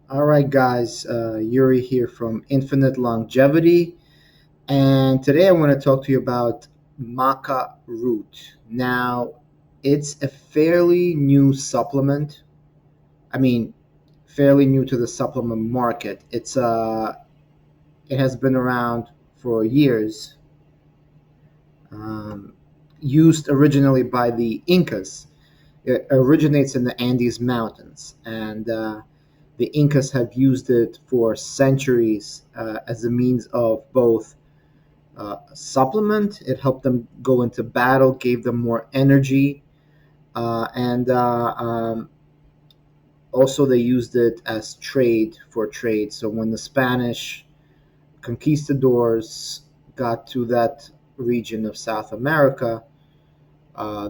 All right, guys, Yuri here from Infinite Longevity, and today I want to talk to you about Maca root. Now, it's a fairly new supplement. I mean, fairly new to the supplement market. It has been around for years, um, used originally by the Incas. It originates in the Andes Mountains, and the Incas have used it for centuries as a means of both supplement. It helped them go into battle, gave them more energy, and also they used it as trade. So when the Spanish conquistadors got to that region of South America,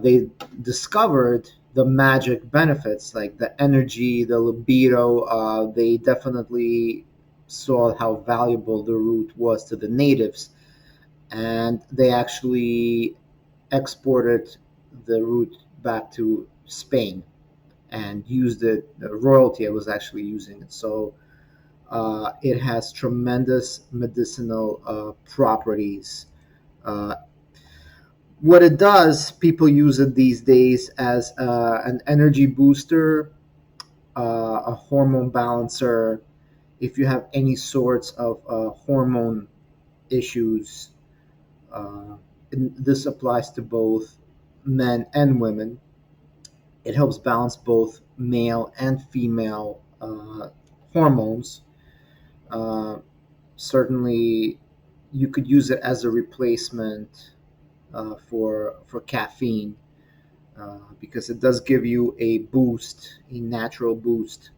they discovered the magic benefits like the energy, the libido. They definitely saw how valuable the root was to the natives, and they actually exported the root back to Spain and used it. The royalty was actually using it. So it has tremendous medicinal properties. Uh, what it does, people use it these days as an energy booster, a hormone balancer. If you have any sorts of hormone issues, uh, and this applies to both men and women. It helps balance both male and female hormones. Uh, Certainly, you could use it as a replacement for caffeine because it does give you a boost, a natural boost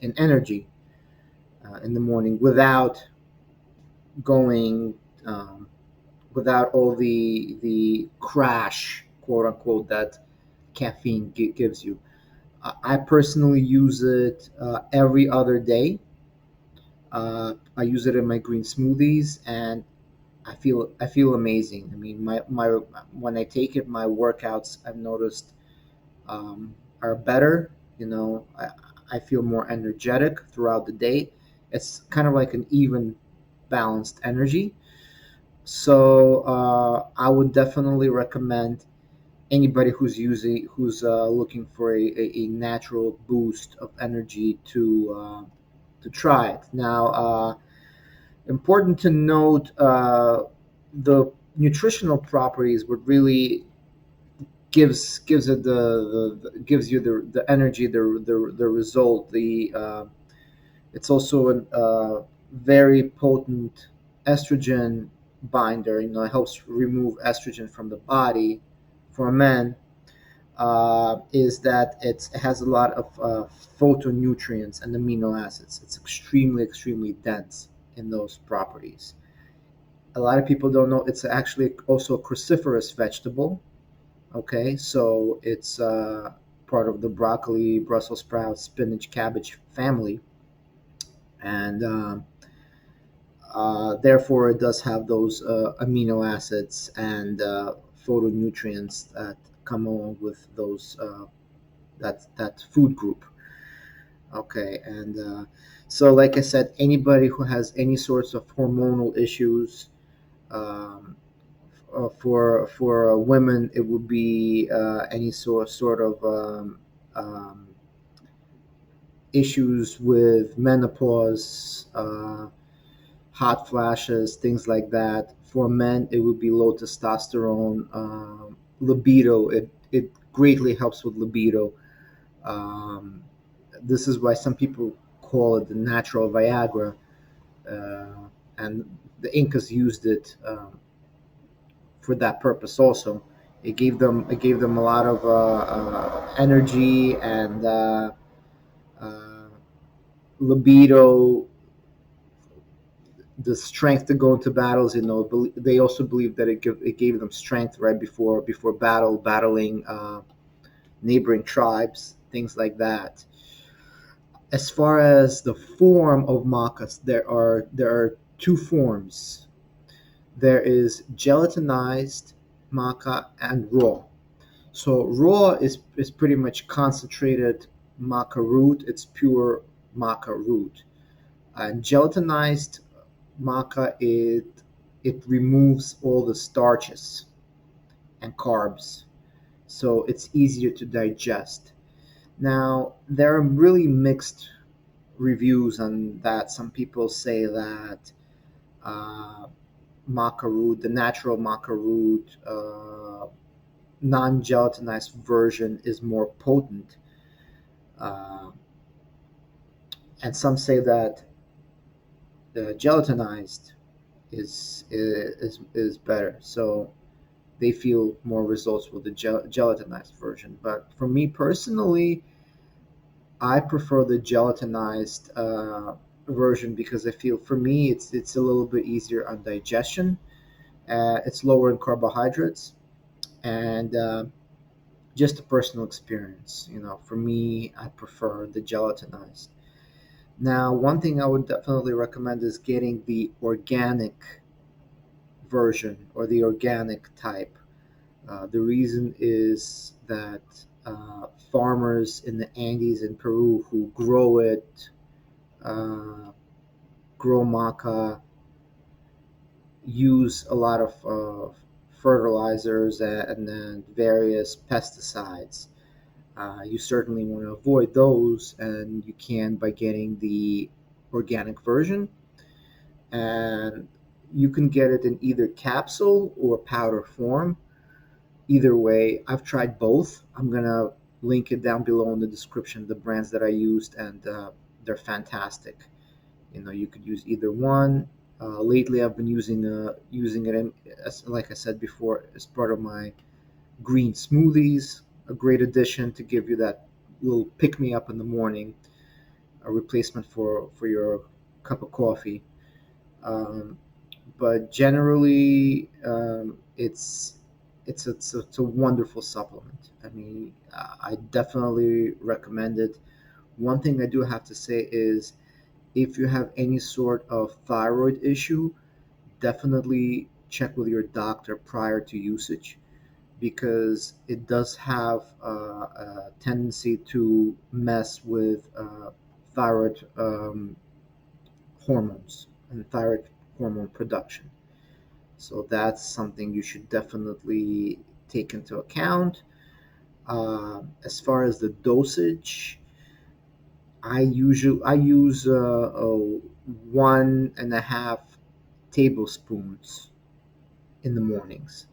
in energy in the morning going um, without all the crash, quote unquote, that caffeine gives you. I personally use it every other day. I use it in my green smoothies, and I feel amazing. I mean, my when I take it, my workouts I've noticed are better. I feel more energetic throughout the day. It's kind of like an even, balanced energy. So I would definitely recommend anybody who's looking for a natural boost of energy to try it. Now, important to note the nutritional properties would really gives it gives you the energy, the result. The It's also a very potent estrogen binder. It helps remove estrogen from the body. For men, is that it has a lot of phytonutrients and amino acids. It's extremely dense in those properties. A lot of people don't know it's actually also a cruciferous vegetable. Okay, so it's part of the broccoli, Brussels sprouts, spinach, cabbage family, and therefore it does have those amino acids and phytonutrients that come along with those that food group. Okay, and so like I said, anybody who has any sorts of hormonal issues, um, for women, it would be any sort of issues with menopause, hot flashes, things like that. For men, it would be low testosterone, libido. It greatly helps with libido. Um, this is why some people call it the natural Viagra, and the Incas used it for that purpose also. It gave them a lot of energy and uh, libido, the strength to go into battles. They also believe that it gave them strength right before battling neighboring tribes, things like that. As far as the form of macas, there are two forms. There is gelatinized maca and raw. So raw is pretty much concentrated maca root. It's pure. maca root. And gelatinized maca, it removes all the starches and carbs, so it's easier to digest. Now, there are really mixed reviews on that. Some people say that uh, maca root, the natural maca root, non-gelatinized version is more potent, uh, and some say that the gelatinized is better. So they feel more results with the gelatinized version. But for me personally, I prefer the gelatinized version because I feel for me it's a little bit easier on digestion. It's lower in carbohydrates, and just a personal experience. For me, I prefer the gelatinized. Now, one thing I would definitely recommend is getting the organic version or the organic type. The reason is that farmers in the Andes in Peru who grow it, uh, grow maca, use a lot of fertilizers and then various pesticides. You certainly want to avoid those, and you can by getting the organic version. And you can get it in either capsule or powder form. Either way, I've tried both. I'm gonna link it down below in the description, the brands that I used, and they're fantastic. You could use either one. Lately, I've been using it like I said before, as part of my green smoothies. A great addition to give you that little pick me up in the morning, a replacement for your cup of coffee. Um, but generally, it's a wonderful supplement. I mean, I definitely recommend it. One thing I do have to say is, if you have any sort of thyroid issue, definitely check with your doctor prior to usage, because it does have a tendency to mess with thyroid hormones and thyroid hormone production. So that's something you should definitely take into account. As far as the dosage, I use 1.5 tablespoons in the mornings.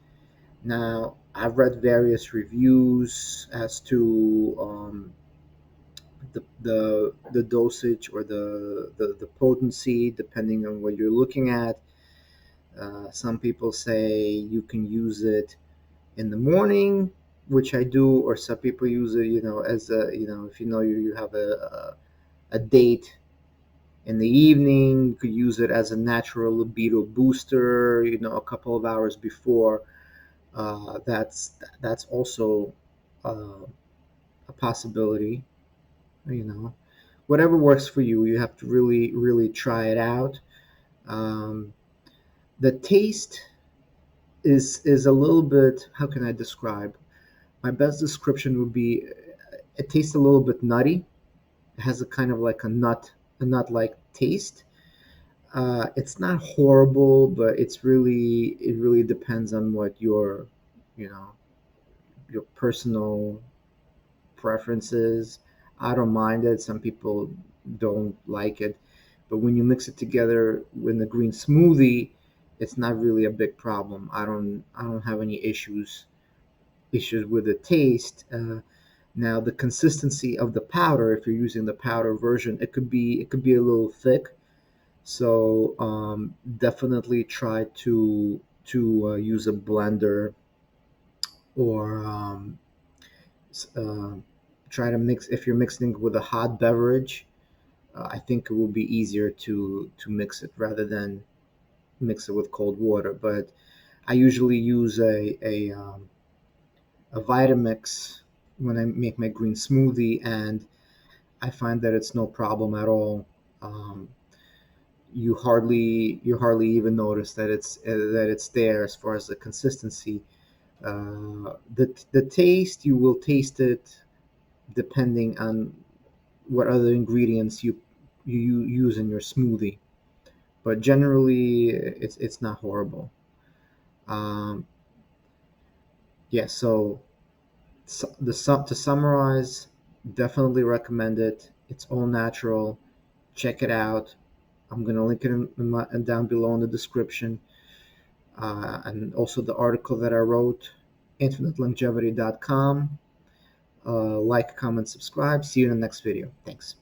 Now, I've read various reviews as to the dosage or the potency, depending on what you're looking at. Some people say you can use it in the morning, which I do, or some people use it, as if you have a date in the evening, you could use it as a natural libido booster, a couple of hours before. That's also uh, a possibility. You know, whatever works for you, you have to really, really try it out. Um, the taste is a little bit. How can I describe? My best description would be it tastes a little bit nutty. It has a kind of like a nut-like taste. It's not horrible, but it really depends on what you know, your personal preferences. I don't mind it. Some people don't like it, but when you mix it together with the green smoothie, it's not really a big problem. I don't have any issues with the taste. Now, the consistency of the powder, if you're using the powder version, it could be a little thick. So definitely try to use a blender, or uh, try to mix if you're mixing with a hot beverage. I think it will be easier to mix it rather than mix it with cold water. But I usually use a Vitamix when I make my green smoothie, and I find that it's no problem at all. Um, you hardly even notice that it's there as far as the consistency. The taste, you will taste it depending on what other ingredients you use in your smoothie. But generally, it's not horrible. Um, yeah. So, to summarize, definitely recommend it. It's all natural. Check it out. I'm gonna link it down below in the description, and also the article that I wrote, infinitelongevity.com. Like, comment, subscribe. See you in the next video. Thanks.